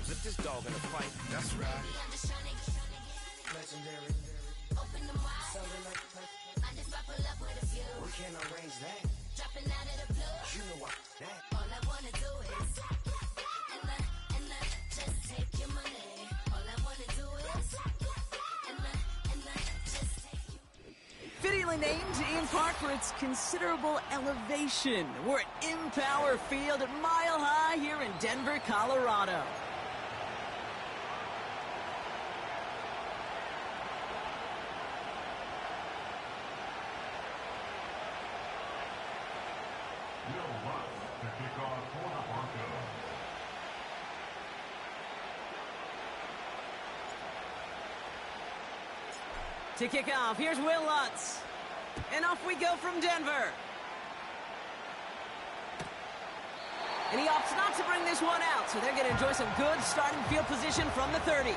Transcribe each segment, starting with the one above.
Put this dog in a fight. That's right. Legendary. Open them wide. I just pull up with a few. We can't arrange that. Dropping out of the blue. You know what? That. All I wanna do is and just take your money. All I wanna do is and just take your. Fittingly named in part for its considerable elevation. We're at Empower Field at Mile High here in Denver, Colorado. To kick off, here's Will Lutz. And off we go from Denver. And he opts not to bring this one out, so they're going to enjoy some good starting field position from the 30.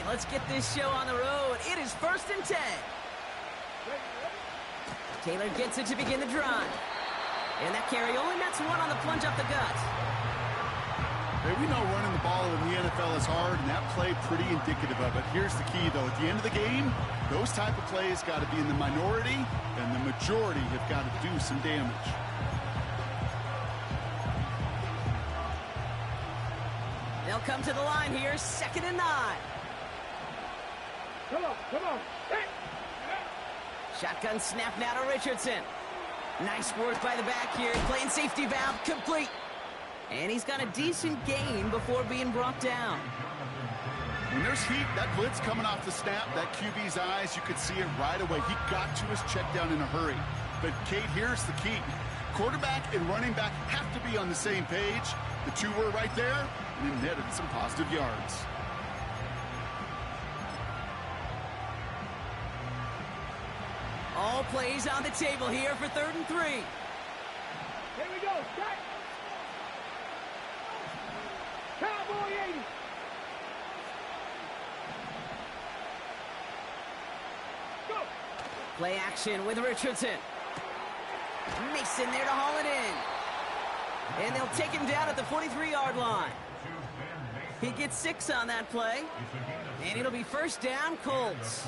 Let's get this show on the road. It is 1st and 10. Taylor gets it to begin the drive. And that carry only nets one on the plunge up the gut. Hey, we know running the ball in the NFL is hard, and that play pretty indicative of it. Here's the key, though. At the end of the game, those type of plays got to be in the minority, and the majority have got to do some damage. They'll come to the line here, 2nd and 9. Come on. Hey. Shotgun snap now to Richardson. Nice work by the back here. Playing safety valve complete. And he's got a decent gain before being brought down. When there's heat, that blitz coming off the snap, that QB's eyes, you could see it right away. He got to his check down in a hurry. But, Kate, here's the key. Quarterback and running back have to be on the same page. The two were right there, and it netted some positive yards. All plays on the table here for 3rd and 3. Here we go. Start. Cowboy 80. Go. Play action with Richardson. Mason there to haul it in. And they'll take him down at the 43-yard line. He gets 6 on that play. And it'll be 1st down, Colts.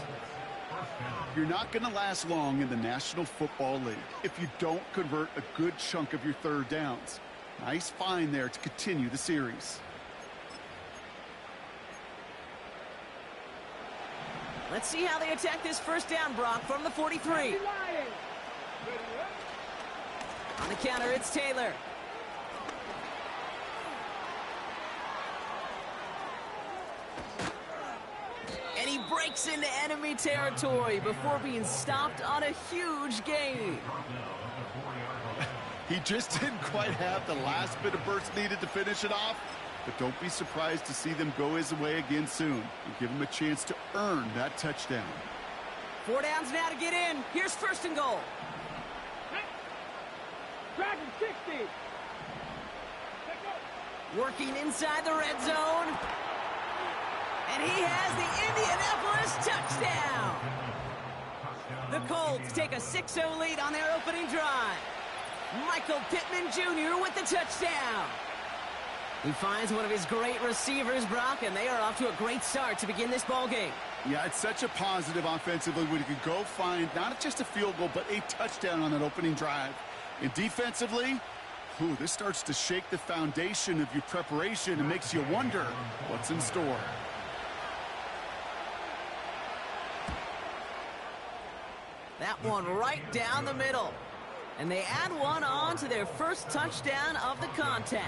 You're not going to last long in the National Football League if you don't convert a good chunk of your 3rd downs. Nice find there to continue the series. Let's see how they attack this 1st down, Brock, from the 43. On the counter, it's Taylor. And he breaks into enemy territory before being stopped on a huge gain. He just didn't quite have the last bit of burst needed to finish it off, but don't be surprised to see them go his way again soon and give him a chance to earn that touchdown. 4 downs now to get in. Here's 1st and goal. Dragon 60. Working inside the red zone. And he has the Indianapolis touchdown. The Colts take a 6-0 lead on their opening drive. Michael Pittman Jr. with the touchdown. He finds one of his great receivers, Brock, and they are off to a great start to begin this ball game. Yeah, it's such a positive offensively when you can go find not just a field goal, but a touchdown on that opening drive. And defensively, this starts to shake the foundation of your preparation and makes you wonder what's in store. That one right down the middle. And they add one on to their 1st touchdown of the contest.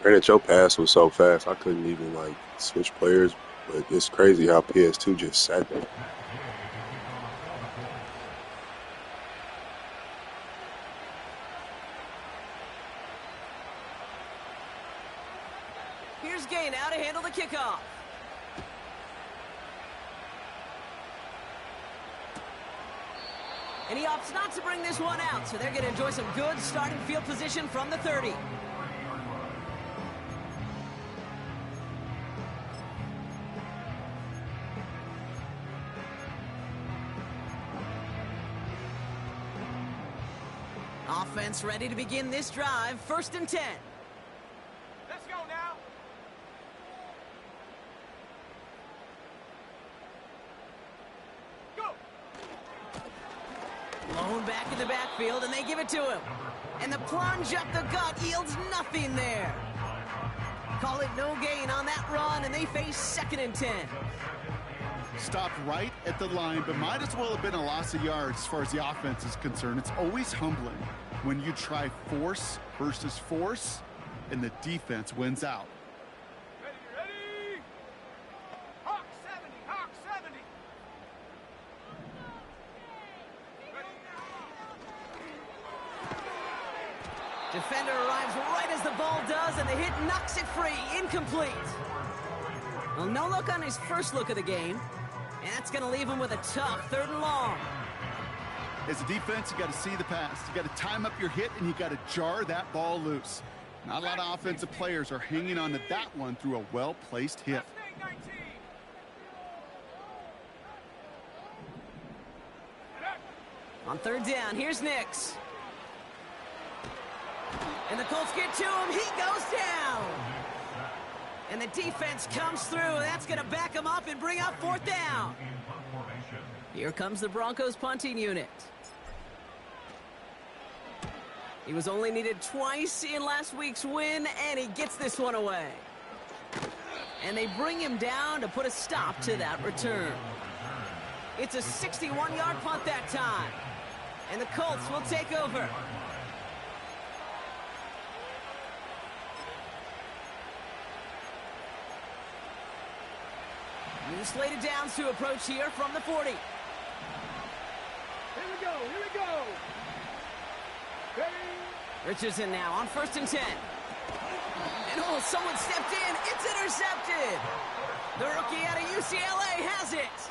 Granted, your pass was so fast, I couldn't even, switch players. But it's crazy how PS2 just sat there. Here's Gay now to handle the kickoff. And he opts not to bring this one out, so they're going to enjoy some good starting field position from the 30. Offense ready to begin this drive. 1st and 10. Let's go now. Go. Blown back in the backfield, and they give it to him. And the plunge up the gut yields nothing there. Call it no gain on that run, and they face 2nd and 10. Stopped right at the line, but might as well have been a loss of yards as far as the offense is concerned. It's always humbling when you try force versus force, and the defense wins out. Ready, ready. Hawk 70, Hawk 70. Defender arrives right as the ball does, and the hit knocks it free. Incomplete. Well, no look on his first look of the game. And that's going to leave him with a tough 3rd and long. As a defense, you got to see the pass. You got to time up your hit, and you got to jar that ball loose. Not a lot of offensive players are hanging on to that one through a well-placed hit. On 3rd down, here's Nix. And the Colts get to him. He goes down. And the defense comes through. That's going to back him up and bring up 4th down. Here comes the Broncos punting unit. He was only needed twice in last week's win, and he gets this one away. And they bring him down to put a stop to that return. It's a 61-yard punt that time. And the Colts will take over. New slated downs to approach here from the 40. Here we go, here we go. Ready. Richardson now on 1st and 10. And oh, someone stepped in. It's intercepted. The rookie out of UCLA has it.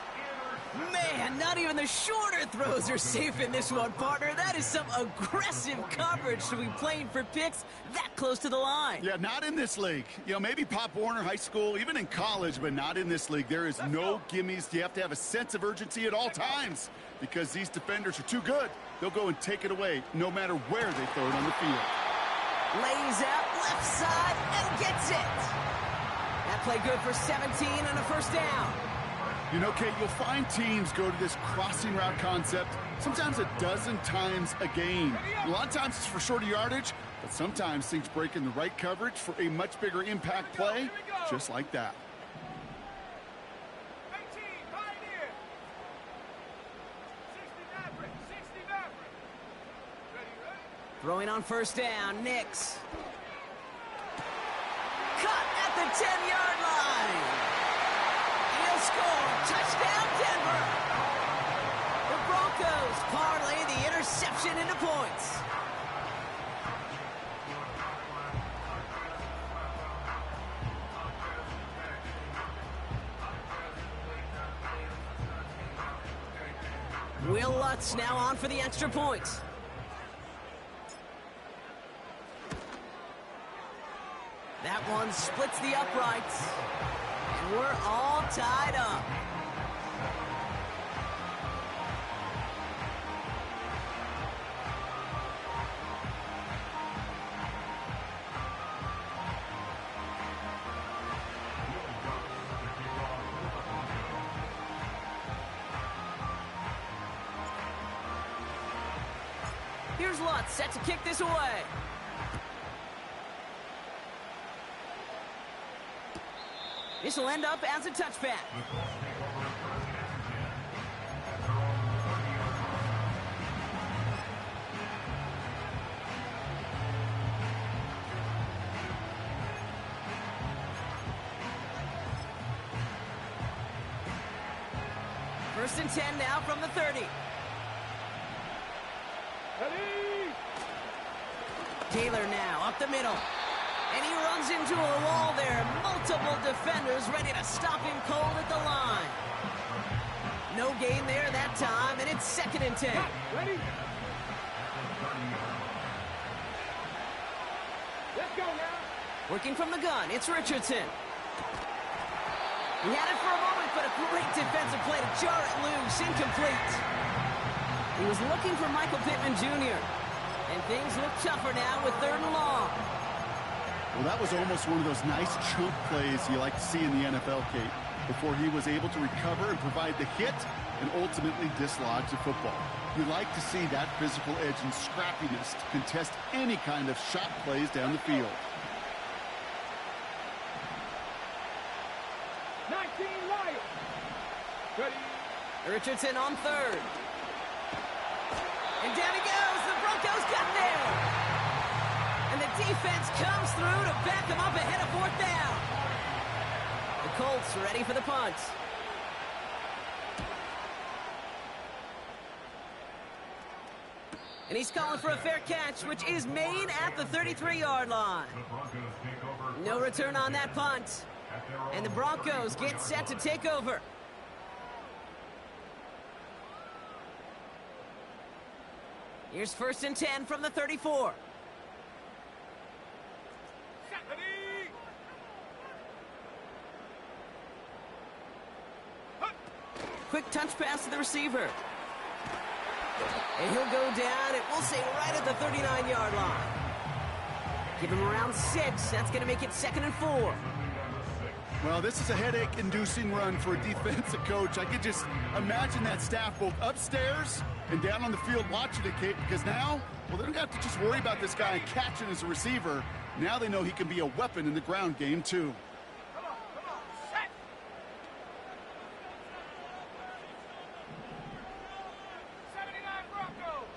Man, not even the shorter throws are safe in this one, partner. That is some aggressive coverage to be playing for picks that close to the line. Yeah, not in this league. You know, maybe Pop Warner High School, even in college, but not in this league. There is no gimmies. You have to have a sense of urgency at all times because these defenders are too good. They'll go and take it away no matter where they throw it on the field. Lays out left side and gets it. That play good for 17 and a 1st down. You know, Kate, you'll find teams go to this crossing route concept sometimes a dozen times a game. A lot of times it's for shorter yardage, but sometimes things break in the right coverage for a much bigger impact play, just like that. 18, Pioneer. 60 Maverick, 60 Maverick. Ready, ready. Throwing on 1st down, Nix. Cut at the 10-yard line. He'll score. Touchdown, Denver. The Broncos parlay the interception into points. Will Lutz now on for the extra point. That one splits the uprights. And we're all tied up. Here's Lutz set to kick this away. This will end up as a touchback. First and 10 now from the 30. Ready. Taylor now up the middle. And he runs into a wall there. Multiple defenders ready to stop him cold at the line. No gain there that time, and it's It's 2nd and 10. Ready? Let's go now. Working from the gun, it's Richardson. He had it for a moment, but a great defensive play to jar it loose. Incomplete. He was looking for Michael Pittman Jr. And things look tougher now with 3rd and long. Well, that was almost one of those nice chunk plays you like to see in the NFL, Kate, before he was able to recover and provide the hit and ultimately dislodge the football. You like to see that physical edge and scrappiness to contest any kind of shot plays down the field. 19 Lions. Ready? Richardson on 3rd. And down he goes. The Broncos got there. And the defense comes through to back them up ahead of 4th down. The Colts ready for the punt. And he's calling for a fair catch, which is made at the 33-yard line. No return on that punt. And the Broncos get set to take over. Here's 1st and 10 from the 34. Ready? Quick touch pass to the receiver. And he'll go down, and we'll say right at the 39-yard line. Give him around 6. That's going to make it 2nd and 4. Well, this is a headache-inducing run for a defensive coach. I could just imagine that staff both upstairs and down on the field watching it, Kate, because now, well, they don't have to just worry about this guy catching as a receiver. Now they know he can be a weapon in the ground game, too. Come on, set. Broncos.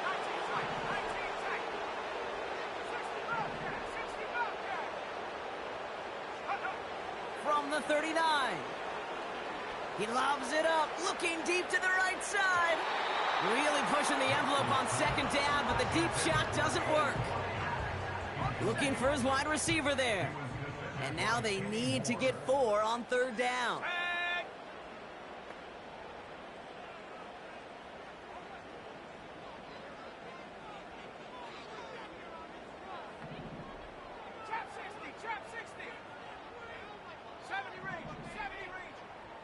19 tight, 19 tight. 60 Bobcat, 60 Bobcat. From the 39. He lobs it up, looking deep to the right side. Really pushing the envelope on 2nd down, but the deep shot doesn't work. Looking for his wide receiver there. And now they need to get 4 on 3rd down. Trap 60. 70 range, 70 range.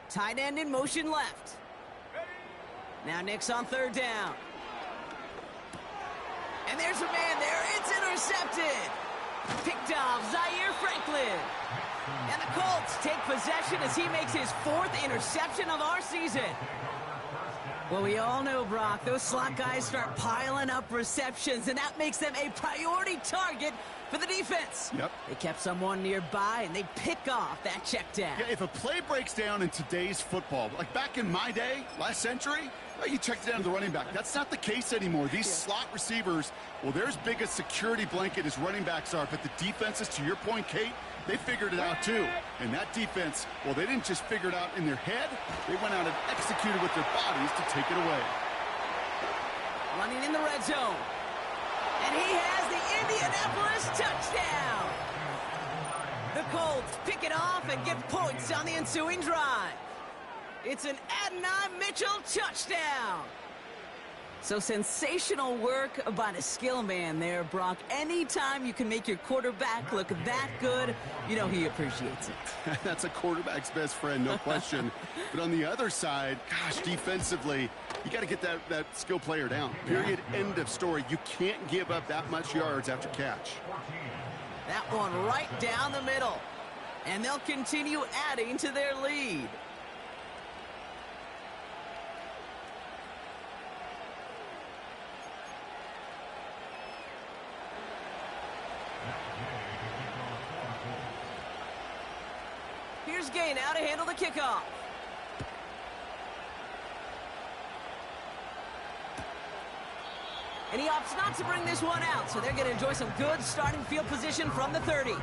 Tight end in motion left. Now Nick's on 3rd down. And there's a man there. It's intercepted. Picked off Zaire Franklin. And the Colts take possession as he makes his 4th interception of our season. Well, we all know, Brock, those slot guys start piling up receptions, and that makes them a priority target for the defense. Yep. They kept someone nearby, and they pick off that check down. Yeah, if a play breaks down in today's football, like back in my day, last century, well, you checked it down to the running back. That's not the case anymore. These slot receivers, well, they're as big a security blanket as running backs are, but the defenses, to your point, Kate, they figured it out too. And that defense, well, they didn't just figure it out in their head. They went out and executed with their bodies to take it away. Running in the red zone. And he has the Indianapolis touchdown. The Colts pick it off and get points on the ensuing drive. It's an Adonai Mitchell touchdown. So sensational work by the skill man there, Brock. Anytime you can make your quarterback look that good, you know he appreciates it. That's a quarterback's best friend, no question. But on the other side, gosh, defensively, you got to get that skill player down. Period. End of story. You can't give up that much yards after catch. That one right down the middle. And they'll continue adding to their lead. Here's Gay now to handle the kickoff. And he opts not to bring this one out, so they're going to enjoy some good starting field position from the 30.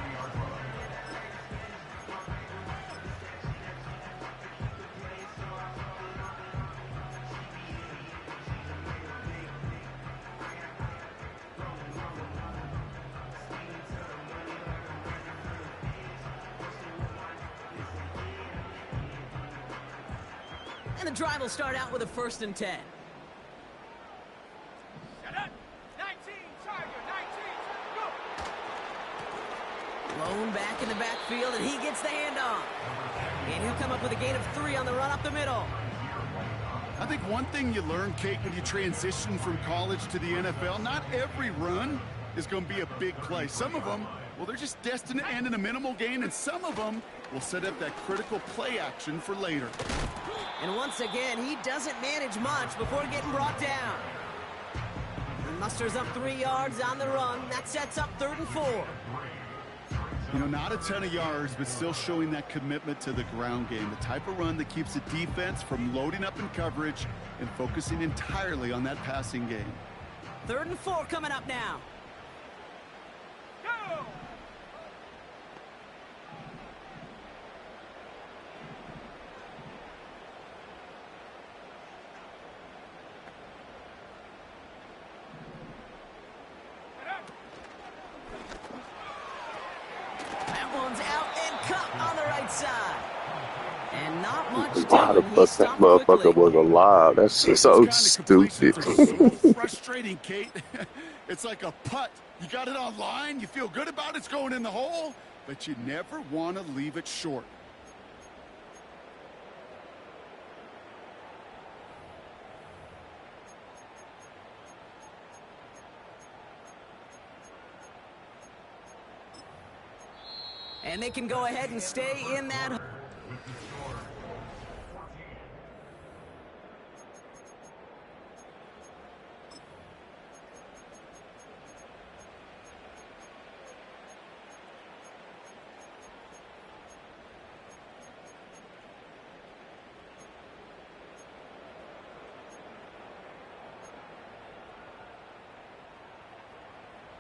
And the drive will start out with a 1st and 10. Set up. 19, Tiger, 19, go. Blown back in the backfield, and he gets the handoff. And he'll come up with a gain of 3 on the run up the middle. I think one thing you learn, Kate, when you transition from college to the NFL, not every run is going to be a big play. Some of them, well, they're just destined to end in a minimal gain, and some of them will set up that critical play action for later. And once again, he doesn't manage much before getting brought down. He musters up 3 yards on the run. That sets up 3rd and 4. You know, not a ton of yards, but still showing that commitment to the ground game. The type of run that keeps the defense from loading up in coverage and focusing entirely on that passing game. 3rd and 4 coming up now. Go. That one's out and cut on the right side. And not much How the doing. He fuck that stopped motherfucker quickly. was alive? That's just so Those kind of stupid. completions are so frustrating, Kate. It's like a putt. You got it on line, you feel good about it's going in the hole, but you never want to leave it short. And they can go ahead and stay in that.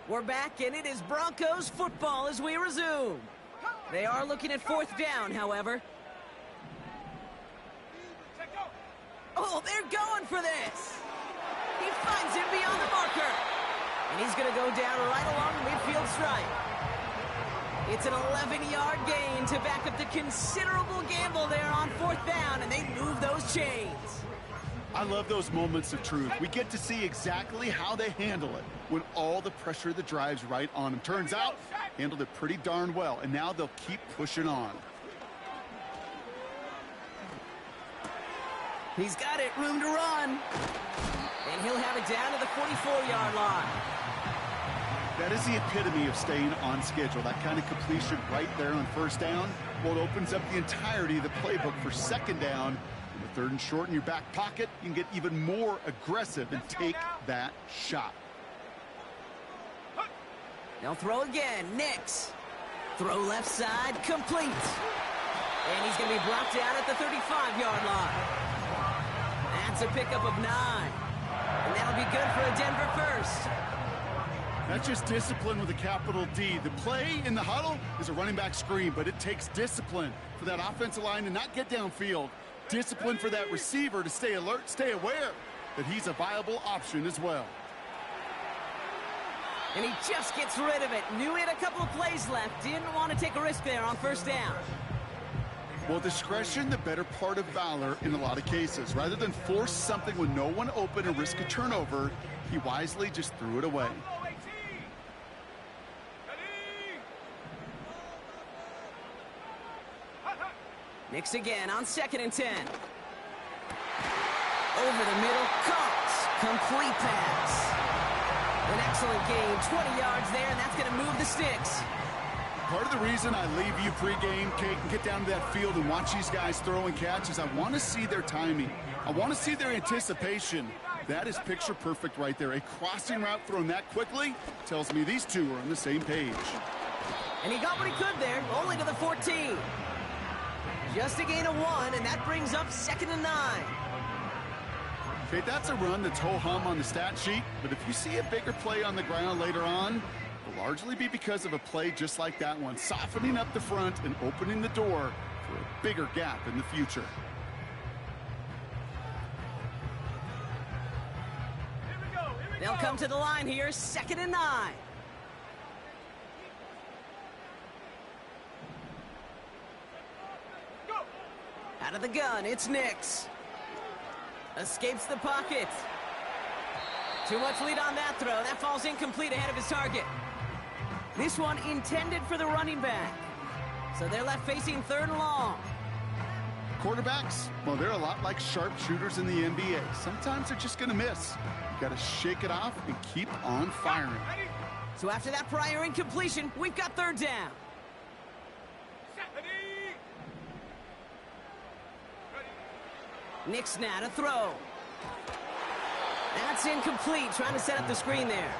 We're back, and it is Broncos football as we resume. They are looking at 4th down, however. Set, go. Oh, they're going for this. He finds him beyond the marker. And he's going to go down right along the midfield stripe. It's an 11-yard gain to back up the considerable gamble there on 4th down, and they move those chains. I love those moments of truth. We get to see exactly how they handle it when all the pressure of the drive's right on them. Turns out, handled it pretty darn well, and now they'll keep pushing on. He's got it, room to run. And he'll have it down to the 44-yard line. That is the epitome of staying on schedule. That kind of completion right there on 1st down. Well, it opens up the entirety of the playbook for 2nd down. And the 3rd and short in your back pocket, you can get even more aggressive and take that shot. They'll throw again. Nix. Throw left side, complete. And he's going to be brought down at the 35-yard line. That's a pickup of 9. And that'll be good for a Denver 1st. That's just discipline with a capital D. The play in the huddle is a running back screen, but it takes discipline for that offensive line to not get downfield. Discipline for that receiver to stay alert, stay aware that he's a viable option as well. And he just gets rid of it. Knew he had a couple of plays left. Didn't want to take a risk there on 1st down. Well, discretion, the better part of valor in a lot of cases. Rather than force something with no one open and risk a turnover, he wisely just threw it away. Go, 18. Ready. Hut, hut. Nix again on 2nd and 10. Over the middle, caught. Complete pass. An excellent gain, 20 yards there, and that's going to move the sticks. Part of the reason I leave you pregame, Kate, and get down to that field and watch these guys throw and catch is I want to see their timing. I want to see their anticipation. That is picture perfect right there. A crossing route thrown that quickly tells me these two are on the same page. And he got what he could there, only to the 14. Just a gain of 1, and that brings up 2nd and 9. Okay, that's a run that's ho-hum on the stat sheet, but if you see a bigger play on the ground later on, it'll largely be because of a play just like that one, softening up the front and opening the door for a bigger gap in the future. They'll come to the line here, 2nd and 9. Go. Out of the gun, it's Nix. Escapes the pocket. Too much lead on that throw. That falls incomplete ahead of his target. This one intended for the running back. So they're left facing 3rd and long. Quarterbacks, well, they're a lot like sharpshooters in the NBA. Sometimes they're just going to miss. You got to shake it off and keep on firing. So after that prior incompletion, we've got 3rd down. Nick's now to throw. That's incomplete, trying to set up the screen there.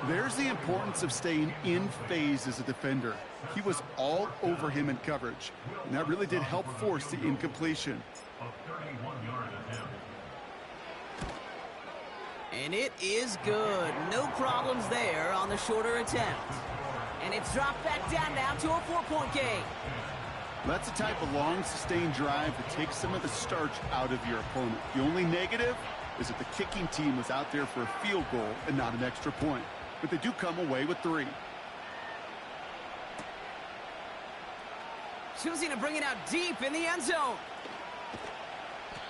There's the importance of staying in phase as a defender. He was all over him in coverage, and that really did help force the incompletion. And it is good. No problems there on the shorter attempt. And it's dropped back down now to a 4-point game. That's the type of long, sustained drive that takes some of the starch out of your opponent. The only negative is that the kicking team was out there for a field goal and not an extra point. But they do come away with 3. Choosing to bring it out deep in the end zone.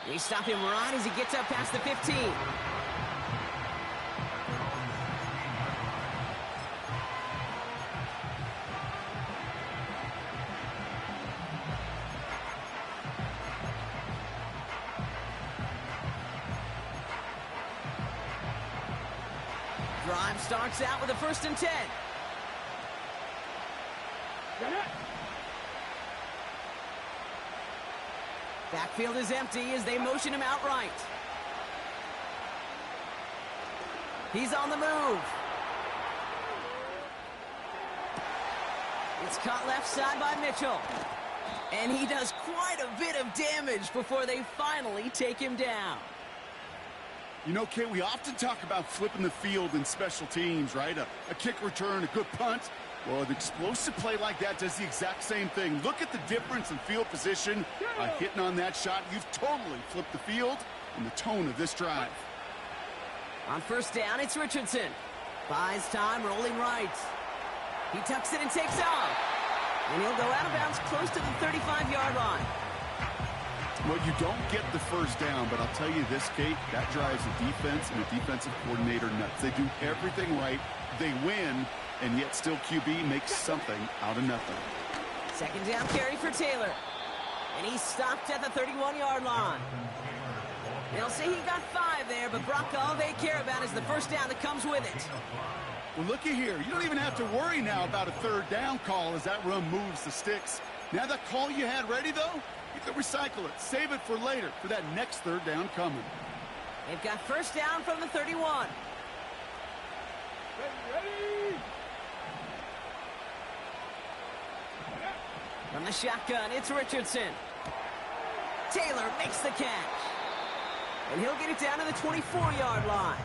We stop him right as he gets up past the 15. Drive starts out with a 1st and 10. Backfield is empty as they motion him outright. He's on the move. It's caught left side by Mitchell. And he does quite a bit of damage before they finally take him down. You know, Kay, we often talk about flipping the field in special teams, right? A kick return, a good punt. Well, an explosive play like that does the exact same thing. Look at the difference in field position. Hitting on that shot, you've totally flipped the field and the tone of this drive. On 1st down, it's Richardson. Buys time, rolling right. He tucks it and takes off. And he'll go out of bounds close to the 35-yard line. Well, you don't get the 1st down, but I'll tell you this, Kate, that drives the defense and the defensive coordinator nuts. They do everything right. They win, and yet still QB makes something out of nothing. 2nd down carry for Taylor. And he's stopped at the 31-yard line. They'll say he got 5 there, but Brock, all they care about is the 1st down that comes with it. Well, looky here. You don't even have to worry now about a 3rd down call as that run moves the sticks. Now that call you had ready, though, you can recycle it. Save it for later, for that next 3rd down coming. They've got 1st down from the 31. Ready? From the shotgun, it's Richardson. Taylor makes the catch. And he'll get it down to the 24-yard line.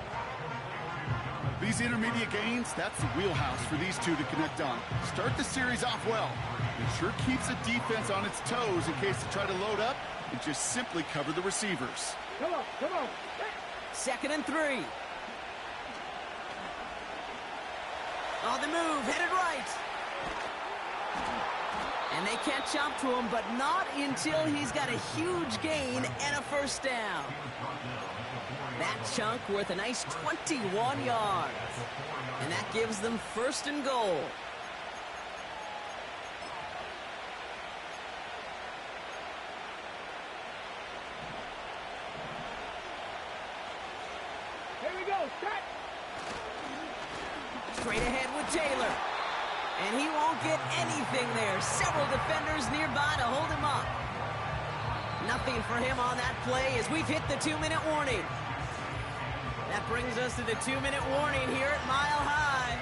These intermediate gains, that's the wheelhouse for these two to connect on. Start the series off well. It sure keeps the defense on its toes in case they try to load up and just simply cover the receivers. Come on. 2nd and 3. On the move, headed right. And they catch up to him, but not until he's got a huge gain and a 1st down. That chunk worth a nice 21 yards. And that gives them 1st and goal. Here we go. Cut. Straight ahead with Taylor. And he won't get anything there. Several defenders nearby to hold him up. Nothing for him on that play as we've hit the 2-minute warning. That brings us to the 2-minute warning here at Mile High.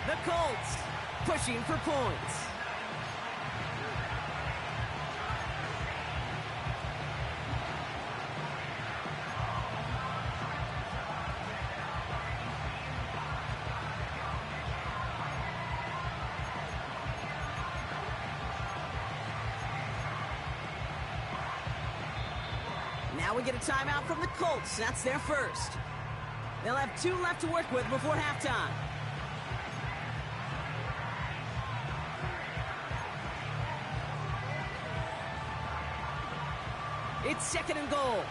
The Colts pushing for points. Now we get a timeout from the Colts. That's their 1st. They'll have 2 left to work with before halftime. It's 2nd and goal.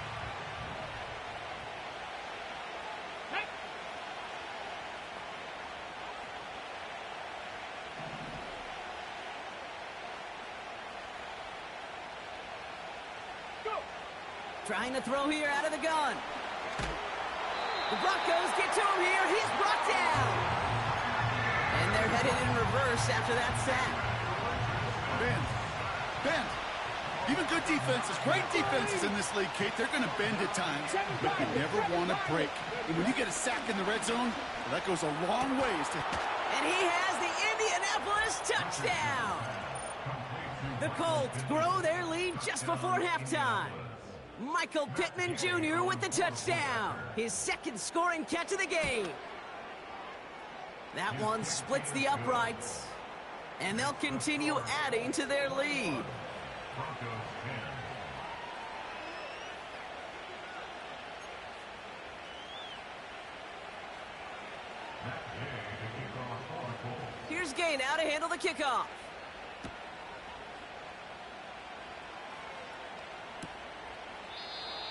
Trying to throw here out of the gun. The Broncos get to him here. He's brought down. And they're headed in reverse after that sack. Bend. Even good defenses, great defenses in this league, Kate, they're going to bend at times, but you never want to break. And when you get a sack in the red zone, well, that goes a long ways to... And he has the Indianapolis touchdown. The Colts grow their lead just before halftime. Michael Pittman Jr. with the touchdown. His second scoring catch of the game. That one splits the uprights. And they'll continue adding to their lead. Here's Gay now to handle the kickoff.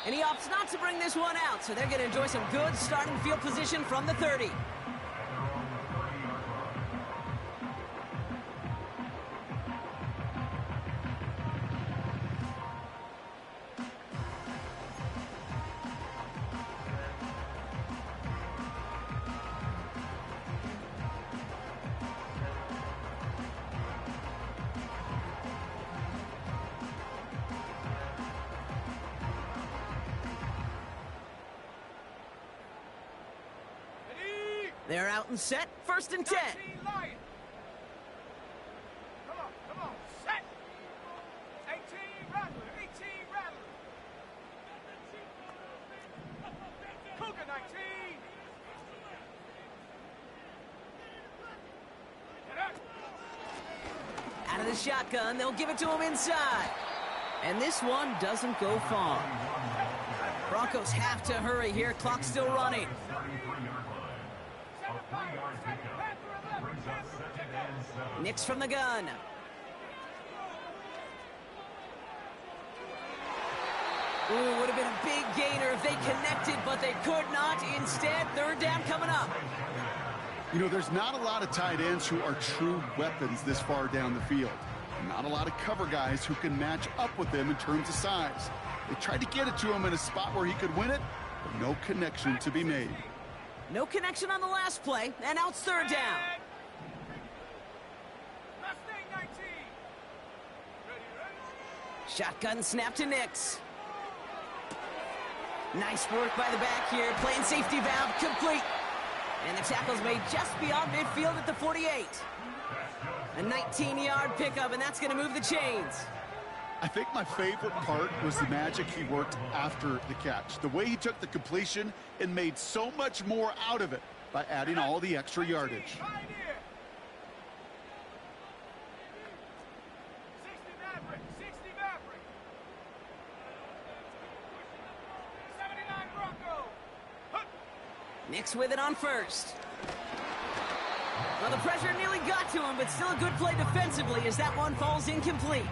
And he opts not to bring this one out, so they're going to enjoy some good starting field position from the 30. They're out and set, 1st and 10. Come on, set. 18, Rattler, Cougar 19. Get up. Out of the shotgun, they'll give it to him inside. And this one doesn't go far. Broncos have to hurry here, clock's still running. Nix from the gun. Ooh, would have been a big gainer if they connected, but they could not. Instead, 3rd down coming up. You know, there's not a lot of tight ends who are true weapons this far down the field. Not a lot of cover guys who can match up with them in terms of size. They tried to get it to him in a spot where he could win it, but no connection to be made. No connection on the last play, and now it's 3rd down. Shotgun snap to Nix. Nice work by the back here, playing safety valve complete. And the tackle's made just beyond midfield at the 48. A 19-yard pickup, and that's going to move the chains. I think my favorite part was the magic he worked after the catch. The way he took the completion and made so much more out of it by adding all the extra yardage. 60 Maverick. 79 Bronco. Nix with it on 1st. Well, the pressure nearly got to him, but still a good play defensively as that one falls incomplete.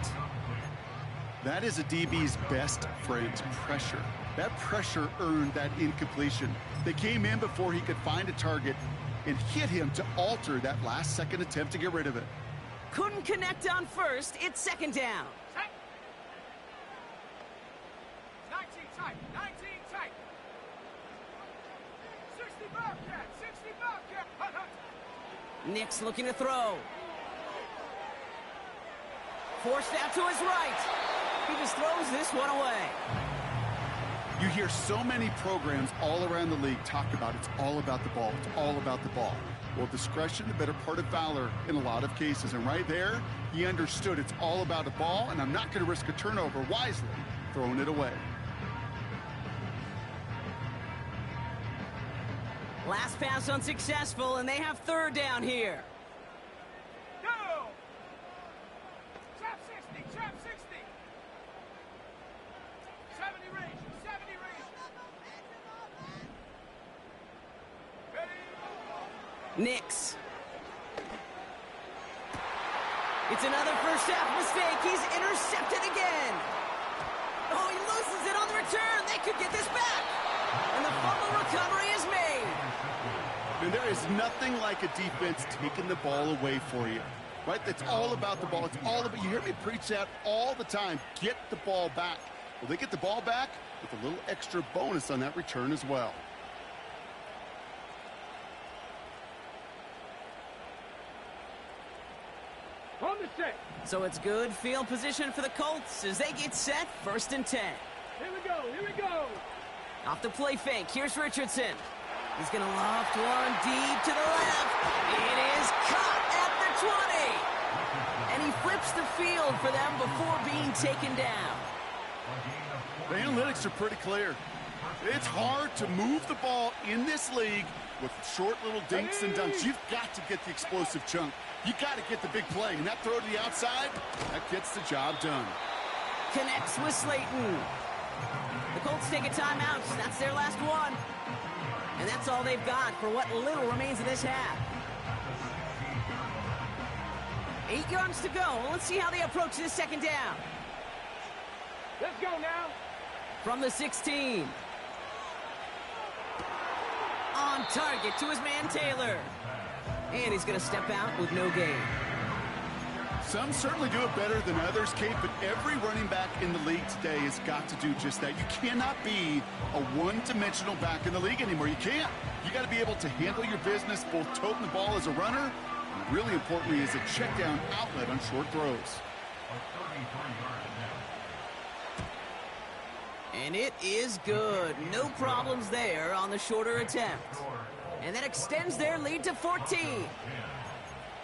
That is a DB's best friend, pressure. That pressure earned that incompletion. They came in before he could find a target and hit him to alter that last-second attempt to get rid of it. Couldn't connect on 1st. It's 2nd down. 19 tight. 60 Bobcat. Nix looking to throw. Forced out to his right. He just throws this one away. You hear so many programs all around the league talk about it's all about the ball. It's all about the ball. Well, discretion, the better part of valor in a lot of cases. And right there, he understood it's all about the ball, and I'm not going to risk a turnover wisely, throwing it away. Last pass unsuccessful, and they have 3rd down here. Go! Trap 60. 70 range. Nix. It's another first half mistake. He's intercepted again. Oh, he loses it on the return. They could get this back. And the fumble recovery is made. And there is nothing like a defense taking the ball away for you. Right? That's all about the ball. It's all about, you hear me preach that all the time. Get the ball back. Well, they get the ball back with a little extra bonus on that return as well. On the set. So it's good field position for the Colts as they get set, 1st and 10. Here we go, here we go. Off the play fake, here's Richardson. He's going to loft one deep to the left. It is caught at the 20. And he flips the field for them before being taken down. The analytics are pretty clear. It's hard to move the ball in this league with short little dinks and dunks. You've got to get the explosive chunk. You got to get the big play. And that throw to the outside, that gets the job done. Connects with Slayton. The Colts take a timeout. That's their last one. And that's all they've got for what little remains of this half. 8 yards to go. Let's see how they approach this 2nd down. Let's go now. From the 16. On target to his man Taylor. And he's going to step out with no gain. Some certainly do it better than others, Kate, but every running back in the league today has got to do just that. You cannot be a one-dimensional back in the league anymore. You can't. You got to be able to handle your business, both toting the ball as a runner, and really importantly as a check-down outlet on short throws. And it is good. No problems there on the shorter attempt. And that extends their lead to 14.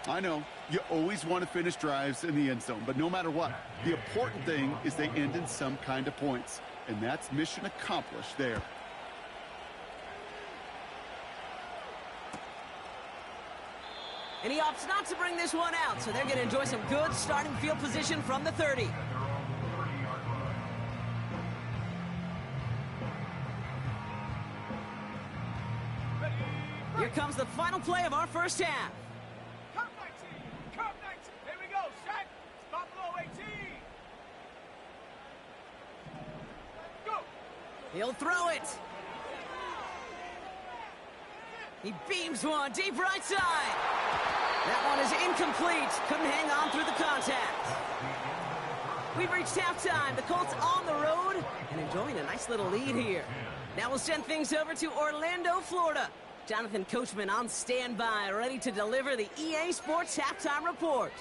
I know, you always want to finish drives in the end zone, but no matter what, the important thing is they end in some kind of points. And that's mission accomplished there. And he opts not to bring this one out, so they're going to enjoy some good starting field position from the 30. Here comes the final play of our first half. Come 19, come 19. Here we go, set. Stop below 18. Go. He'll throw it. He beams one deep right side. That one is incomplete. Couldn't hang on through the contact. We've reached halftime. The Colts on the road and enjoying a nice little lead here. Now we'll send things over to Orlando, Florida. Jonathan Coachman on standby, ready to deliver the EA Sports Halftime Report.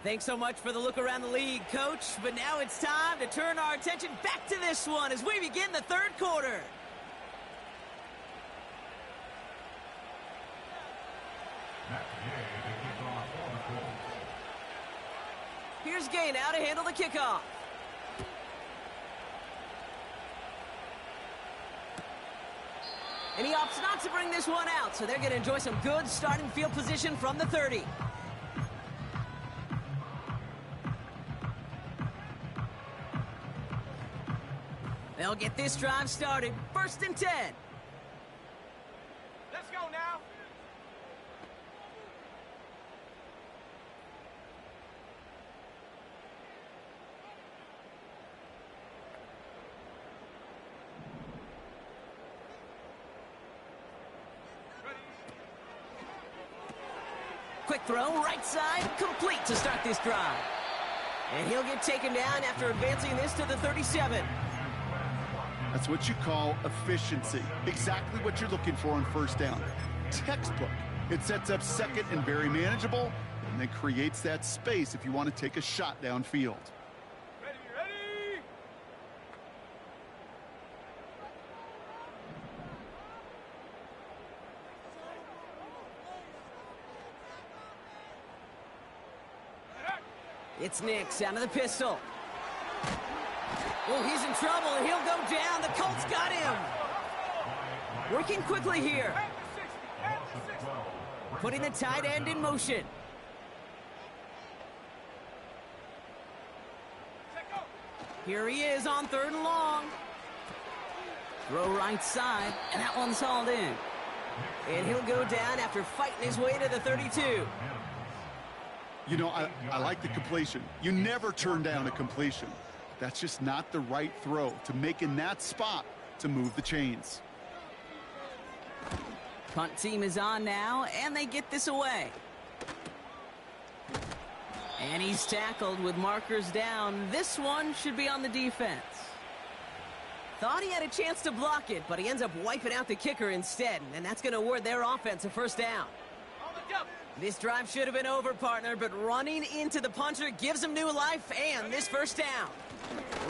Thanks so much for the look around the league, Coach. But now it's time to turn our attention back to this one as we begin the 3rd quarter. Here's Gay now to handle the kickoff. And he opts not to bring this one out, so they're going to enjoy some good starting field position from the 30. They'll get this drive started. 1st and 10. Let's go now. Quick throw, right side, complete to start this drive. And he'll get taken down after advancing this to the 37. That's what you call efficiency. Exactly what you're looking for on 1st down. Textbook. It sets up 2nd and very manageable, and then creates that space if you want to take a shot downfield. Ready, ready. It's Nix out of the pistol. Oh, he's in trouble, and he'll go down. The Colts got him. Working quickly here. Putting the tight end in motion. Here he is on 3rd and long. Throw right side, and that one's hauled in. And he'll go down after fighting his way to the 32. You know, I like the completion. You never turn down a completion. That's just not the right throw to make in that spot to move the chains. Punt team is on now, and they get this away. And he's tackled with markers down. This one should be on the defense. Thought he had a chance to block it, but he ends up wiping out the kicker instead, and that's going to award their offense a first down. This drive should have been over, partner, but running into the punter gives him new life and this first down.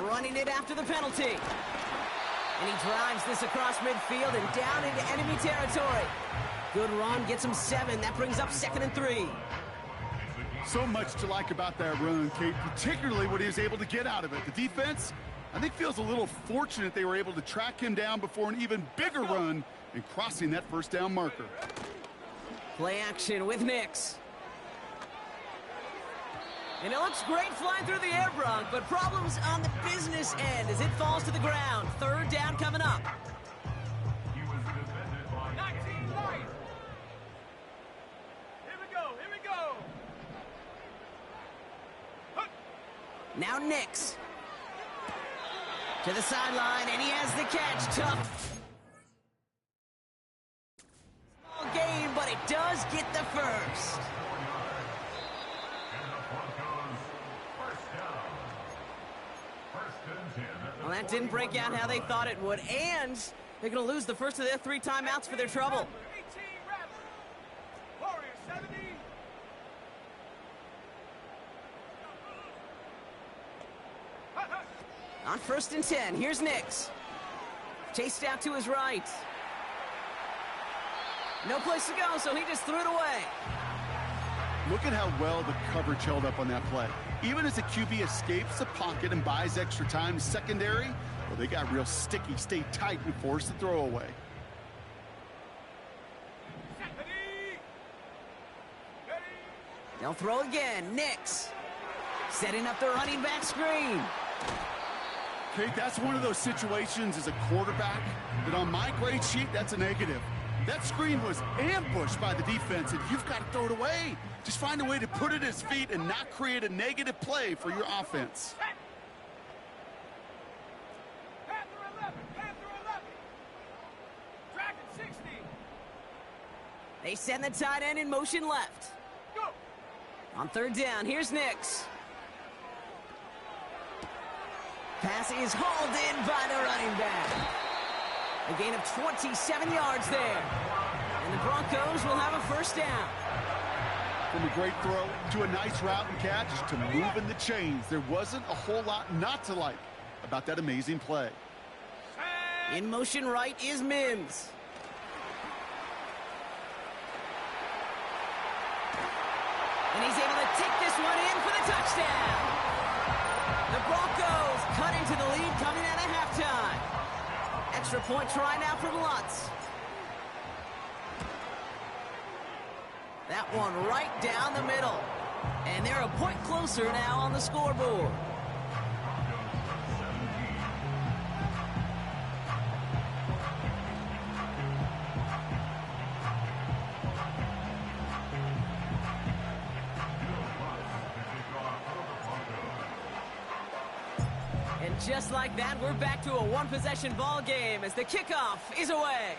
Running it after the penalty. And he drives this across midfield and down into enemy territory. Good run, gets him 7. That brings up 2nd and 3. So much to like about that run, Kate, particularly what he was able to get out of it. The defense, I think, feels a little fortunate they were able to track him down before an even bigger run and crossing that first down marker. Play action with Nix. And it looks great flying through the air, Bronk, but problems on the business end as it falls to the ground. 3rd down coming up. 19 right. Here we go, here we go. Now Nix. To the sideline, and he has the catch. Tough. Small game, but it does get the first. Well, that didn't break out how they thought it would, and they're going to lose the first of their 3 timeouts for their trouble. 18 reps. Warrior 70. On 1st and 10, here's Nix. Chased out to his right. No place to go, so he just threw it away. Look at how well the coverage held up on that play. Even as the QB escapes the pocket and buys extra time secondary, well, they got real sticky, stayed tight, and forced the throw away. They'll throw again. Nix. Setting up the running back screen. Kate, that's one of those situations as a quarterback that on my grade sheet, that's a negative. That screen was ambushed by the defense, and you've got to throw it away. Just find a way to put it at his feet and not create a negative play for your offense. Panther 11, Panther 11. Dragon 60. They send the tight end in motion left. Go. On 3rd down, here's Nix. Pass is hauled in by the running back. A gain of 27 yards there. And the Broncos will have a first down. From a great throw to a nice route and catch to moving the chains, there wasn't a whole lot not to like about that amazing play. In motion right is Mims. And he's able to take this one in for the touchdown. The Broncos cut into the lead coming out of halftime. Extra point try now from Lutz. That one right down the middle. And they're a point closer now on the scoreboard. And just like that, we're back to a one-possession ball game as the kickoff is away.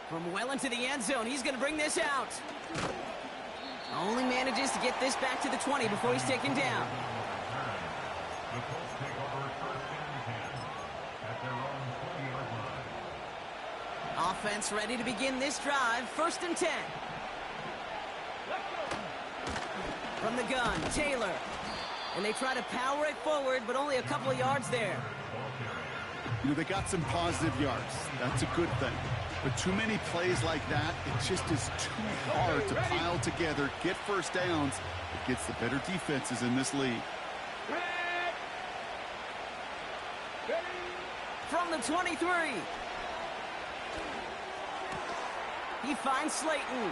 From well into the end zone, he's going to bring this out. Only manages to get this back to the 20 before he's taken down. Offense ready to begin this drive. 1st and 10. From the gun, Taylor. And they try to power it forward, but only a couple of yards there. You know, they got some positive yards. That's a good thing. But too many plays like that, it just is too hard to pile together, get first downs. It gets the better defenses in this league. From the 23. He finds Slayton.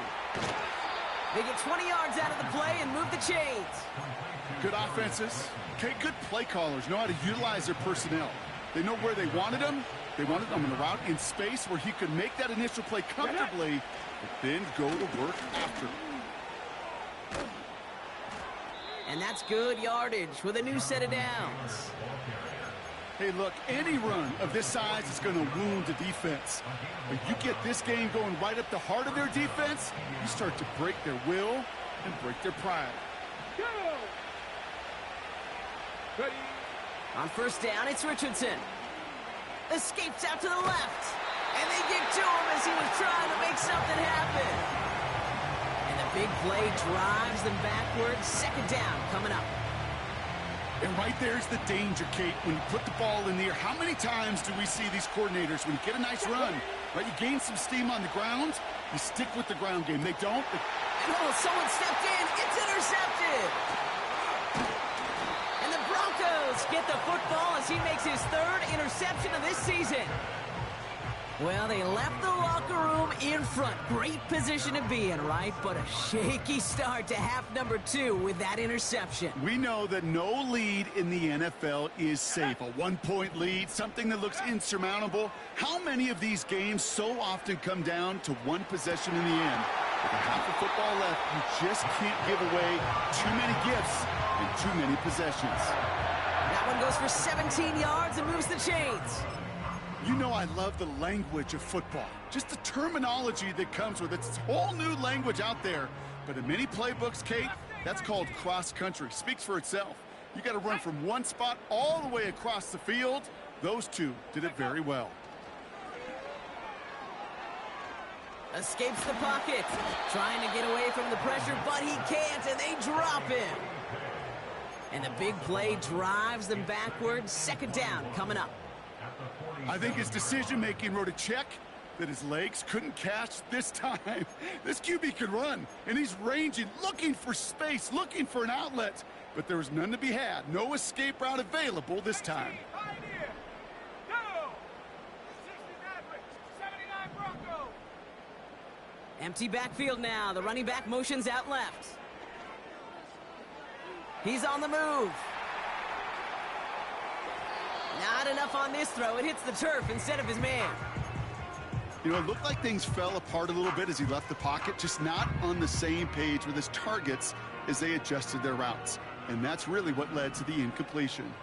They get 20 yards out of the play and move the chains. Good offenses. Okay, good play callers know how to utilize their personnel. They know where they wanted them. They wanted them on the route in space where he could make that initial play comfortably, but then go to work after. And that's good yardage with a new set of downs. Hey, look, any run of this size is going to wound the defense. But you get this game going right up the heart of their defense, you start to break their will and break their pride. Go! Ready? On first down, it's Richardson. Escapes out to the left. And they get to him as he was trying to make something happen. And the big play drives them backwards. Second down coming up. And right there's the danger, Kate. When you put the ball in the air, how many times do we see these coordinators, when you get a nice run, right, you gain some steam on the ground, you stick with the ground game. They don't. Oh, someone stepped in. It's intercepted. And the Broncos get the football as he makes his third interception of this season. Well, they left the locker room in front. Great position to be in, right? But a shaky start to half number 2 with that interception. We know that no lead in the NFL is safe. A one-point lead, something that looks insurmountable. How many of these games so often come down to one possession in the end? With a half of football left, you just can't give away too many gifts and too many possessions. That one goes for 17 yards and moves the chains. You know I love the language of football. Just the terminology that comes with it. It's a whole new language out there. But in many playbooks, Kate, that's called cross-country. Speaks for itself. You got to run from one spot all the way across the field. Those two did it very well. Escapes the pocket. Trying to get away from the pressure, but he can't, and they drop him. And the big play drives them backwards. Second down coming up. I think his decision-making wrote a check that his legs couldn't catch this time. This QB can run, and he's ranging, looking for space, looking for an outlet. But there was none to be had. No escape route available this time. Pioneer! Go! 60 Mavericks, 79 Broncos! Empty backfield now. The running back motions out left. He's on the move. Not enough on this throw. It hits the turf instead of his man. You know, it looked like things fell apart a little bit as he left the pocket, just not on the same page with his targets as they adjusted their routes. And that's really what led to the incompletion.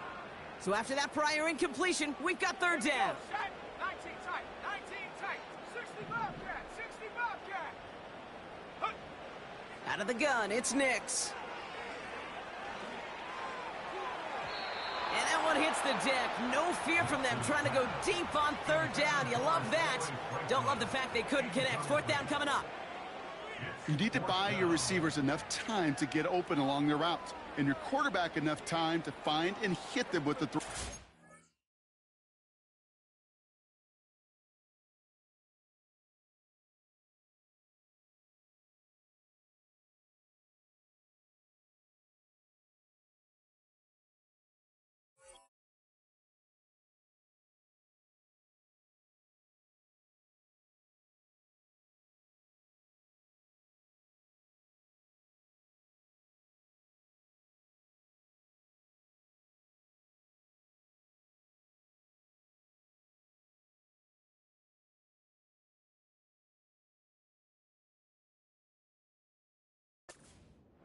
So after that prior incompletion, we've got third down. Set! 19 tight, 19 tight, 60 Bobcat, 60 Bobcat! Hunt! Out of the gun, it's Nix. And that one hits the deck. No fear from them trying to go deep on third down. You love that. Don't love the fact they couldn't connect. Fourth down coming up. You need to buy your receivers enough time to get open along their routes, and your quarterback enough time to find and hit them with the throw.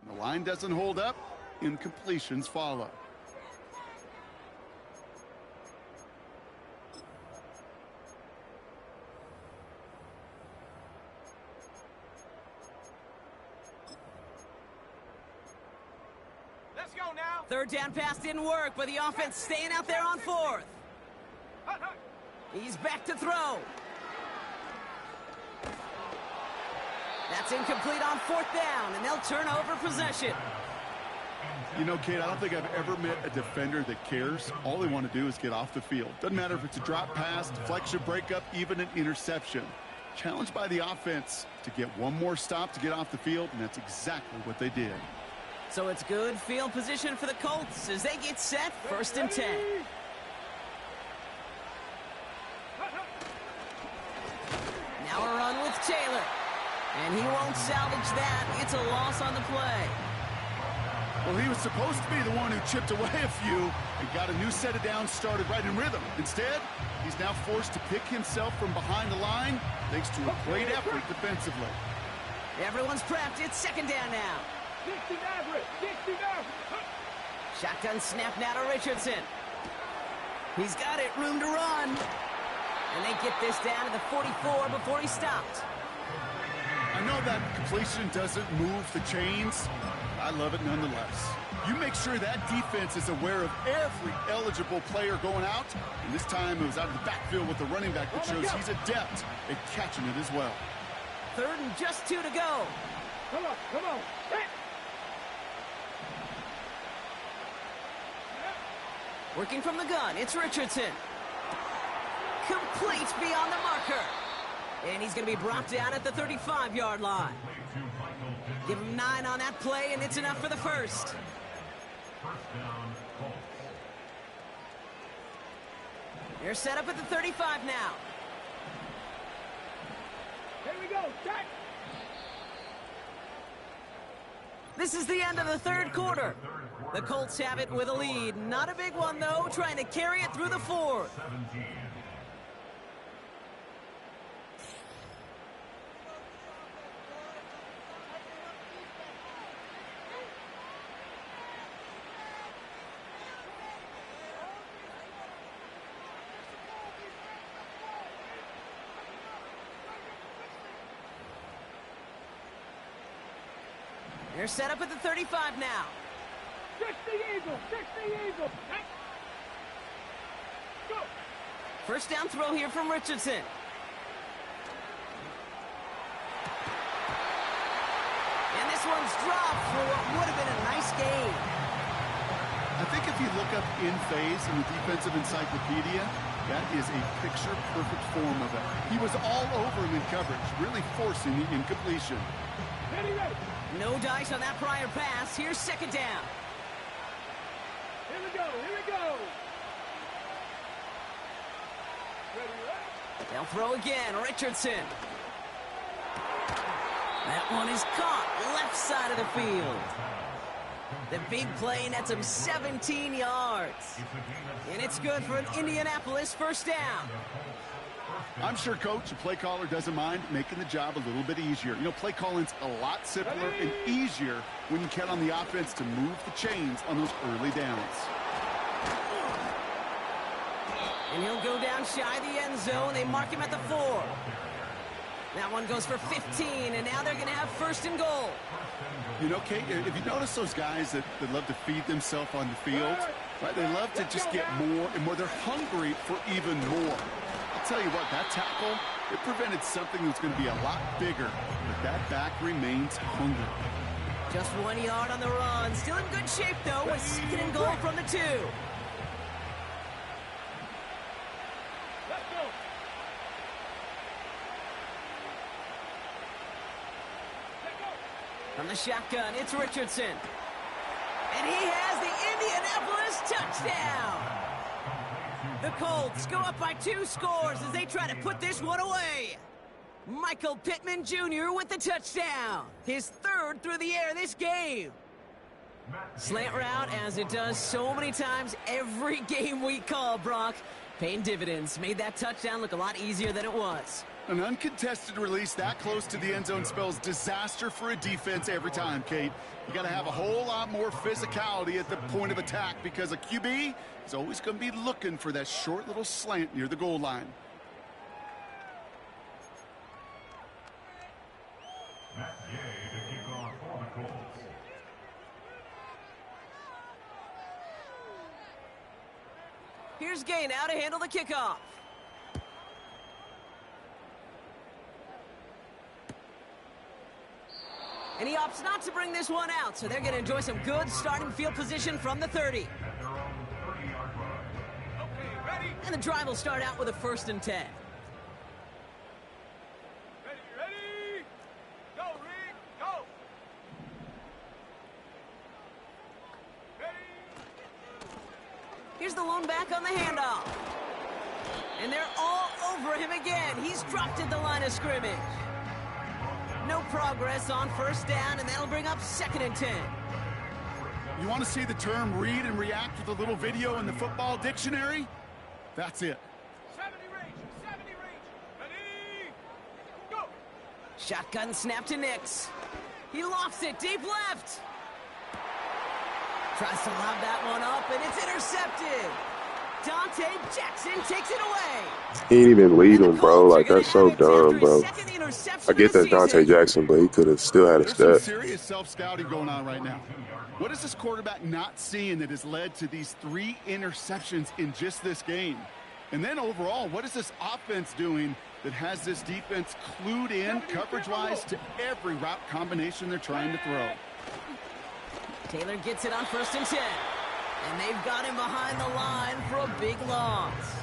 The line doesn't hold up, incompletions follow. Let's go now! Third down pass didn't work, but the offense staying out there on fourth. Hunt, hunt! He's back to throw. That's incomplete on fourth down, and they'll turn over possession. You know, Kate, I don't think I've ever met a defender that cares. All they want to do is get off the field. Doesn't matter if it's a drop pass, deflection, breakup, even an interception. Challenged by the offense to get one more stop to get off the field, and that's exactly what they did. So it's good field position for the Colts as they get set, first and 10. Now a run with Taylor. And he won't salvage that. It's a loss on the play. Well, he was supposed to be the one who chipped away a few and got a new set of downs started right in rhythm. Instead, he's now forced to pick himself from behind the line thanks to a great effort defensively. Everyone's prepped. It's second down now. 60 Mavericks, 60 Mavericks! Shotgun snap now to Richardson. He's got it, room to run. And they get this down to the 44 before he stopped. I know that completion doesn't move the chains. I love it nonetheless. You make sure that defense is aware of every eligible player going out. And this time it was out of the backfield with the running back, which shows he's adept at catching it as well. 3rd and just 2 to go. Come on, come on. Hit. Working from the gun, it's Richardson. Complete beyond the marker. And he's going to be brought down at the 35-yard line. Give him 9 on that play, and it's enough for the first. They're set up at the 35 now. Here we go. Check. This is the end of the 3rd quarter. The Colts have it with a lead. Not a big one, though, trying to carry it through the 4th. They're set up at the 35 now. 60 Eagles. 60 Eagles. Check. Go. First down throw here from Richardson. And this one's dropped for what would have been a nice gain. I think if you look up in phase in the defensive encyclopedia, that is a picture-perfect form of it. He was all over him in coverage, really forcing the incompletion. Ready, ready. No dice on that prior pass. Here's 2nd down. Here we go. Here we go. Ready, ready. They'll throw again. Richardson. That one is caught left side of the field. The big play nets him 17 yards. And it's good for an Indianapolis first down. I'm sure coach, the play caller, doesn't mind making the job a little bit easier. You know, play calling's a lot simpler and easier when you count on the offense to move the chains on those early downs. And he'll go down shy of the end zone. They mark him at the 4. That one goes for 15, and now they're going to have 1st and goal. You know, Kate, if you notice those guys that love to feed themselves on the field, right? They love to just get more and more. They're hungry for even more. I'll tell you what, that tackle, it prevented something that's going to be a lot bigger, but that back remains hungry. Just 1 yard on the run. Still in good shape, though, with 2nd and goal from the 2. Let's go. Let go. From the shotgun, it's Richardson. And he has the Indianapolis touchdown. The Colts go up by 2 scores as they try to put this one away. Michael Pittman Jr. with the touchdown. His 3rd through the air this game. Slant route, as it does so many times every game we call, Brock. Paying dividends. Made that touchdown look a lot easier than it was. An uncontested release that close to the end zone spells disaster for a defense every time, Kate. You got to have a whole lot more physicality at the point of attack because a QB is always going to be looking for that short little slant near the goal line. Here's Gay now to handle the kickoff. And he opts not to bring this one out, so they're going to enjoy some good starting field position from the 30. Okay, ready. And the drive will start out with a 1st and 10. Ready, ready. Go, Reed. Go. Ready. Here's the lone back on the handoff. And they're all over him again. He's dropped at the line of scrimmage. No progress on 1st down, and that'll bring up 2nd and 10. You want to see the term read and react with a little video in the football dictionary? That's it. 70 range. 70 range. Ready. Go. Shotgun snap to Nix. He lofts it deep left. Tries to lob that one up, and it's intercepted. Dante Jackson takes it away. He ain't even lead And the him, bro. Colts are Like, gonna that's so have it after dumb, his bro. second interception I of get the that's Dante season. Jackson, but he could have still had a There's some step. serious self-scouting going on right now. What is this quarterback not seeing that has led to these 3 interceptions in just this game? And then overall, what is this offense doing that has this defense clued in coverage-wise to every route combination they're trying to throw? Taylor gets it on 1st and 10. And they've got him behind the line for a big loss.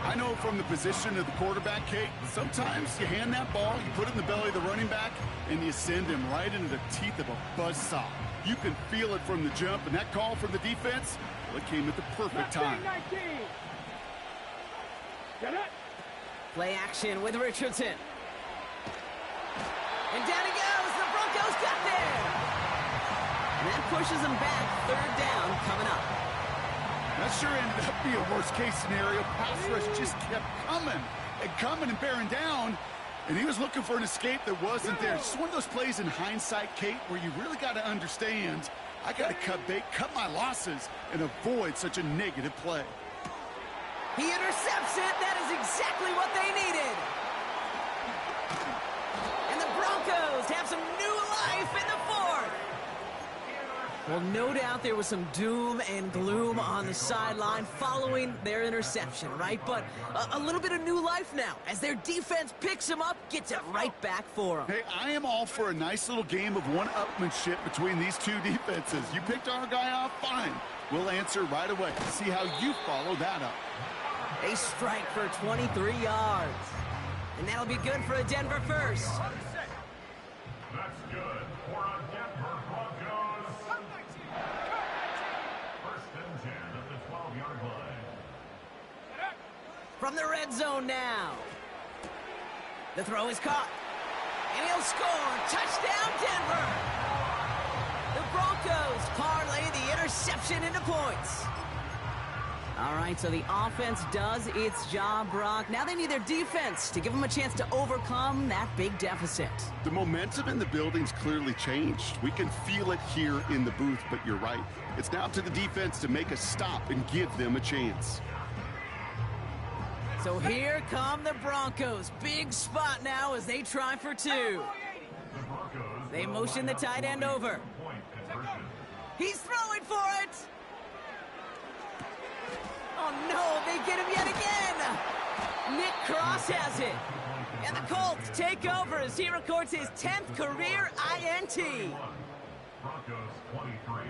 I know from the position of the quarterback, Kate, sometimes you hand that ball, you put it in the belly of the running back, and you send him right into the teeth of a buzzsaw. You can feel it from the jump, and that call from the defense, well, it came at the perfect time. 19. Get it? Play action with Richardson. And down he goes. The Broncos got there. And that pushes them back. 3rd down coming up. That sure ended up being a worst-case scenario. Pass rush just kept coming and bearing down, and he was looking for an escape that wasn't there. It's just one of those plays in hindsight, Kate, where you really got to understand, I got to cut bait, cut my losses, and avoid such a negative play. He intercepts it. That is exactly what they needed. And the Broncos have some new life in the 4th. Well, no doubt there was some doom and gloom on the sideline following their interception, right? But a little bit of new life now as their defense picks them up, gets it right back for them. Hey, I am all for a nice little game of one-upmanship between these 2 defenses. You picked our guy off, fine. We'll answer right away. See how you follow that up. A strike for 23 yards. And that'll be good for a Denver first. That's good for a Denver Broncos. 1st and 10 at the 12-yard line. From the red zone now. The throw is caught. And he'll score. Touchdown, Denver. The Broncos parlay the interception into points. All right, so the offense does its job, Brock. Now they need their defense to give them a chance to overcome that big deficit. The momentum in the building's clearly changed. We can feel it here in the booth, but you're right. It's now up to the defense to make a stop and give them a chance. So here come the Broncos. Big spot now as they try for 2. They motion the tight end over. He's throwing for it. Oh, no, they get him yet again. Nick Cross has it. And the Colts take over as he records his 10th career INT. Broncos 23.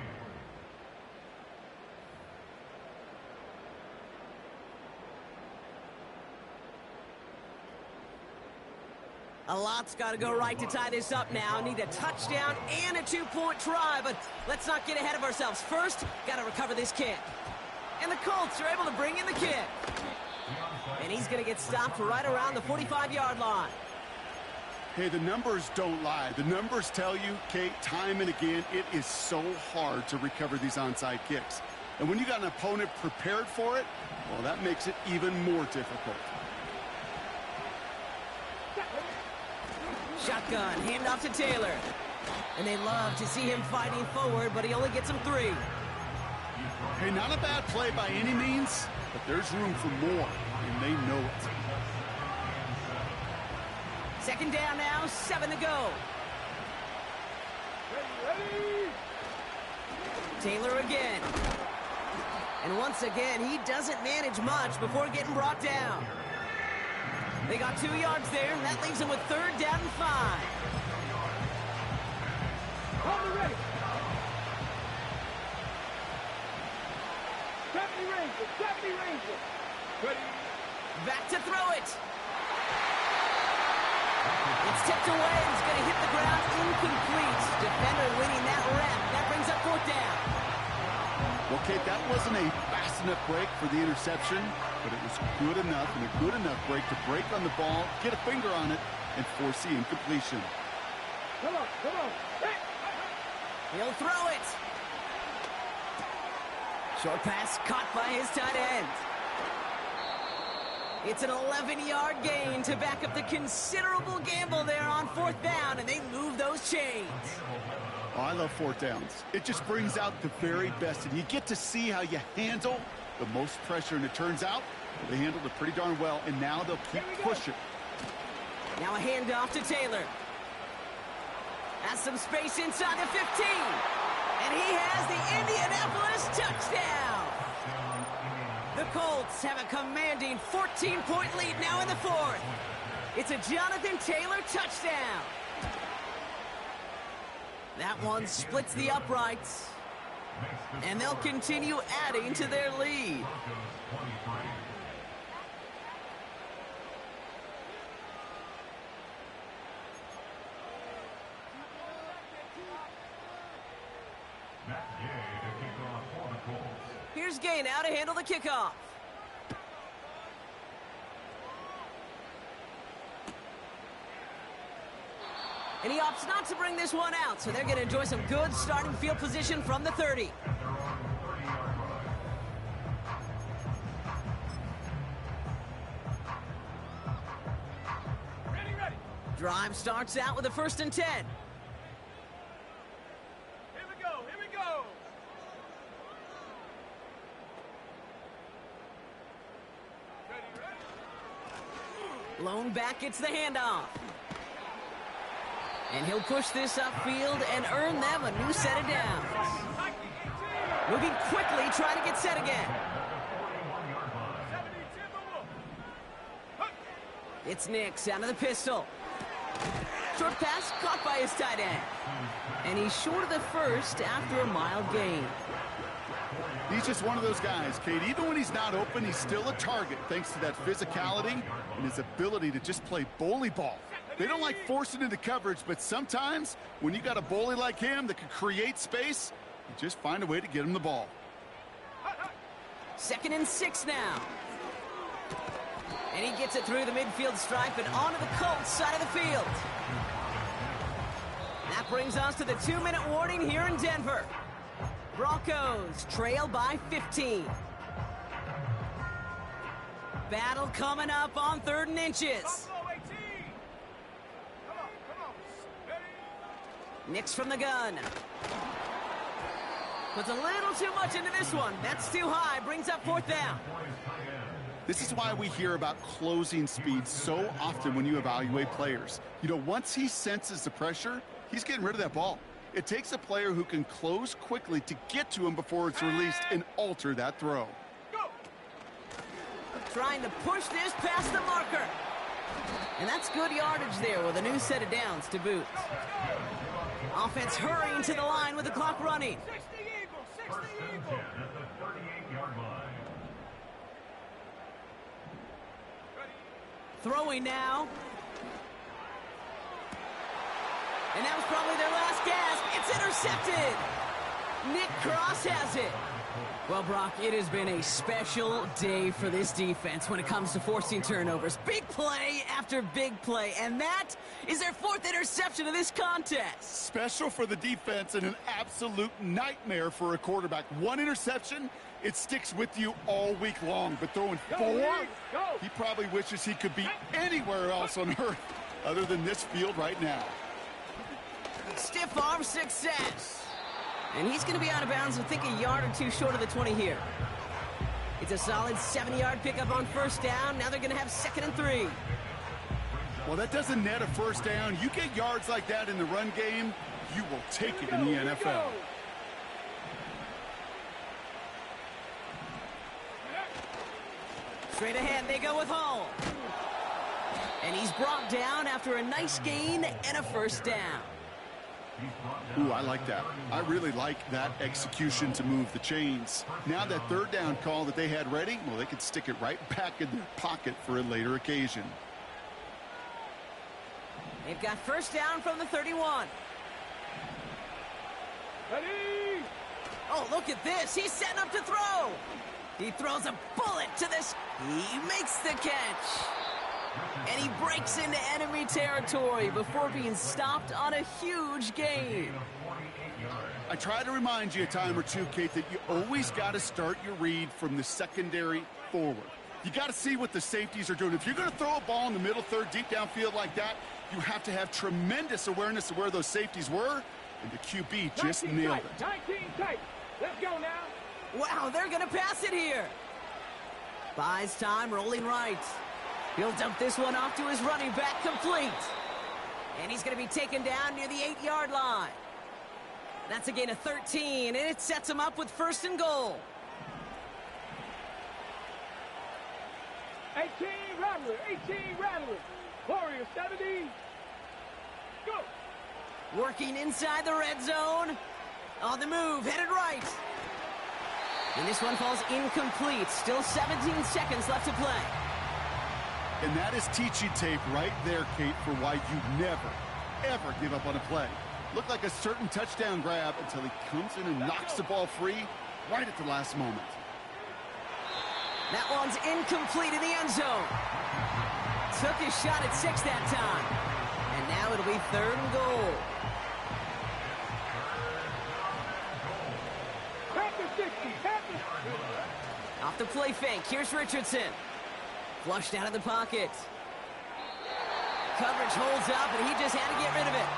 A lot's got to go right to tie this up now. Need a touchdown and a 2-point try, but let's not get ahead of ourselves. First, got to recover this kick. And the Colts are able to bring in the kick. And he's going to get stopped right around the 45-yard line. Hey, the numbers don't lie. The numbers tell you, Kate, time and again, it is so hard to recover these onside kicks. And when you got an opponent prepared for it, well, that makes it even more difficult. Shotgun, handoff to Taylor. And they love to see him fighting forward, but he only gets him 3. Hey, not a bad play by any means, but there's room for more, and they know it. 2nd down now, 7 to go. Ready. Taylor again. And once again, he doesn't manage much before getting brought down. They got 2 yards there. That leaves them with 3rd down and 5. On the ready. Deputy Ranger. Ready. Back to throw it. It's tipped away. It's going to hit the ground incomplete. Defender winning that rep. That brings up 4th down. Well, Kate, that wasn't a fast enough break for the interception, but it was good enough and a good enough break to break on the ball, get a finger on it, and force the incompletion. Come on. Hey. He'll throw it. Short pass caught by his tight end. It's an 11-yard gain to back up the considerable gamble there on 4th down, and they move those chains. Oh, I love 4th downs. It just brings out the very best, and you get to see how you handle the most pressure, and it turns out they handled it pretty darn well, and now they'll keep pushing. Now a handoff to Taylor. Has some space inside the 15. And he has the Indianapolis touchdown. The Colts have a commanding 14-point lead now in the fourth. It's a Jonathan Taylor touchdown. That one splits the uprights. And they'll continue adding to their lead. Here's Gay now to handle the kickoff. And he opts not to bring this one out, so they're going to enjoy some good starting field position from the 30. Ready. Drive starts out with a 1st and 10. Here we go. Ready. Lone back gets the handoff. And he'll push this upfield and earn them a new set of downs. Moving quickly, trying to get set again. It's Nix out of the pistol. Short pass caught by his tight end. And he's short of the first after a mild gain. He's just one of those guys, Kate. Even when he's not open, he's still a target thanks to that physicality and his ability to just play bully ball. They don't like forcing into coverage, but sometimes when you got a bully like him that can create space, you just find a way to get him the ball. 2nd and 6 now. And he gets it through the midfield stripe and onto the Colts side of the field. That brings us to the 2-minute warning here in Denver. Broncos trail by 15. Battle coming up on 3rd and inches. Nix from the gun. Puts a little too much into this one. That's too high. Brings up 4th down. This is why we hear about closing speed so often when you evaluate players. You know, once he senses the pressure, he's getting rid of that ball. It takes a player who can close quickly to get to him before it's released and alter that throw. Trying to push this past the marker. And that's good yardage there with a new set of downs to boot. Offense hurrying to the line with the clock running. 60 Eagles. At the 38-yard line. Throwing now. And that was probably their last gasp. It's intercepted. Nick Cross has it. Well, Brock, it has been a special day for this defense when it comes to forcing turnovers. Big play after big play, and that is their 4th interception of this contest. Special for the defense and an absolute nightmare for a quarterback. 1 interception, it sticks with you all week long. But throwing 4, he probably wishes he could be anywhere else on earth other than this field right now. Stiff arm success. And he's going to be out of bounds, I think a yard or two short of the 20 here. It's a solid 70-yard pickup on 1st down. Now they're going to have 2nd and 3. Well, that doesn't net a 1st down. You get yards like that in the run game, you will take it in the NFL. Straight ahead, they go with Hall. And he's brought down after a nice gain and a 1st down. Ooh, I like that. I really like that execution to move the chains. Now that 3rd down call that they had ready, well, they could stick it right back in their pocket for a later occasion. They've got 1st down from the 31. Ready. Oh, look at this. He's setting up to throw. He throws a bullet to this. He makes the catch. And he breaks into enemy territory before being stopped on a huge gain. I try to remind you a time or two, Kate, that you always got to start your read from the secondary forward. You got to see what the safeties are doing. If you're going to throw a ball in the middle third, deep downfield like that, you have to have tremendous awareness of where those safeties were, and the QB just nailed it. 19 tight. Let's go now. Wow, they're going to pass it here. Buys time, rolling right. He'll dump this one off to his running back, complete. And he's going to be taken down near the 8-yard line. That's a gain of 13, and it sets him up with first and goal. 18 Rattler, 18 Rattler. Warrior 70. Go. Working inside the red zone. On the move, headed right. And this one falls incomplete. Still 17 seconds left to play. And that is teaching tape right there, Kate, for why you never, ever give up on a play. Looked like a certain touchdown grab until he comes in and knocks the ball free right at the last moment. That one's incomplete in the end zone. Took his shot at 6 that time. And now it'll be third and goal. Off the play fake, here's Richardson. Flushed out of the pocket. Coverage holds up, and he just had to get rid of it.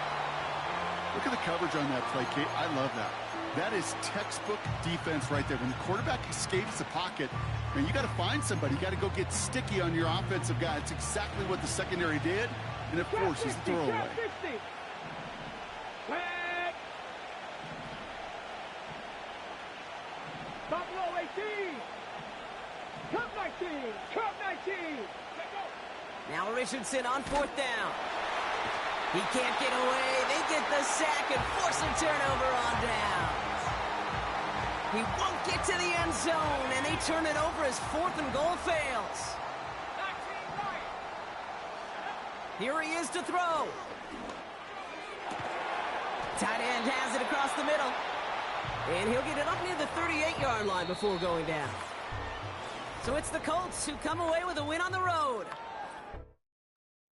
Look at the coverage on that play, Kate. I love that. That is textbook defense right there. When the quarterback escapes the pocket, man, you got to find somebody. You got to go get sticky on your offensive guy. It's exactly what the secondary did, and it forces the throwaway. Buffalo 18. Cup 19. Cup 19. Now Richardson on fourth down. He can't get away. They get the sack and force a turnover on downs. He won't get to the end zone, and they turn it over as fourth and goal fails. Here he is to throw. Tight end has it across the middle. And he'll get it up near the 38-yard line before going down. So it's the Colts who come away with a win on the road.